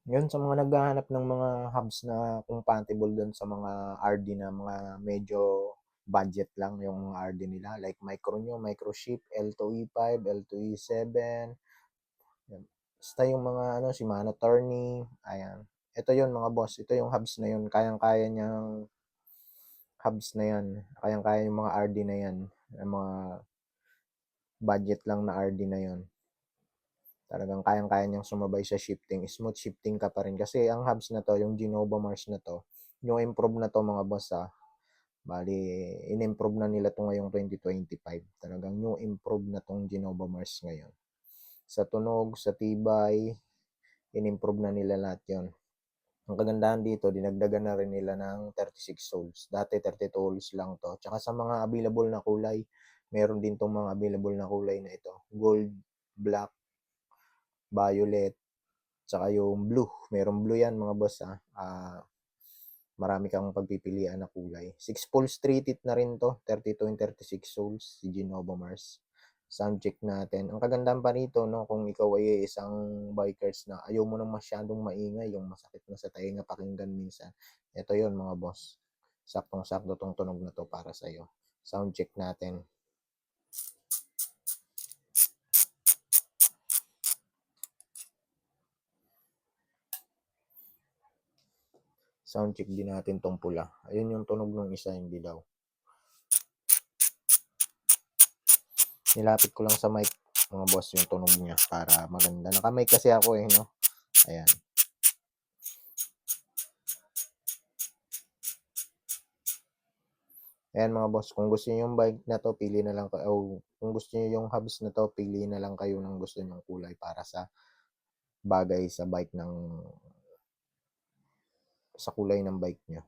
Yun sa mga naghahanap ng mga hubs na compatible dun sa mga RD na mga medyo budget lang yung mga RD nila. Like micro nyo, microchip, L2E5, L2E7. Yan. Basta yung mga ano, Shimano Tourney. Ayan. Ito yun mga boss. Ito yung hubs na yun. Kayang-kaya niyang hubs na yan. Kayang-kaya yung mga RD na yan. Yung mga budget lang na RD na yun. Talagang kayang-kaya niyang sumabay sa shifting. Smooth shifting ka pa rin. Kasi ang hubs na to, yung Genova Mars na to, yung improve na to mga boss bali, in-improve na nila to ngayong 2025. Talagang new improve na tong Genova Mars ngayon. Sa tunog, sa tibay, in-improve na nila lahat yon. Ang kagandahan dito, dinagdagan na rin nila ng 36 souls. Dati 32 souls lang to. Tsaka sa mga available na kulay, meron din tong mga available na kulay na ito. Gold, black, violet, tsaka yung blue. Merong blue yan mga boss marami kang pagpipilian na kulay. 6 pulse 3 teeth na rin to. 32 and 36 souls si Genova Mars. Sound check natin. Ang kagandahan pa rito, no, kung ikaw ay isang bikers na ayaw mo nang masyadong maingay, yung masakit na sa tainga pakinggan minsan. Ito yon mga boss. Saktong-sakto tong tunog na to para sa'yo. Sound check natin. Sound check din natin tong pula. Ayun yung tunog ng isa, hindi daw. Nilapit ko lang sa mic, mga boss, yung tunog niya para maganda. Naka-mic kasi ako no. Ayan. Ayan mga boss, kung gusto niyo yung bike na to, pili na lang kayo. Kung gusto niyo yung hubs na to, pili na lang kayo ng gusto niyong kulay para sa bagay sa bike sa kulay ng bike niyo.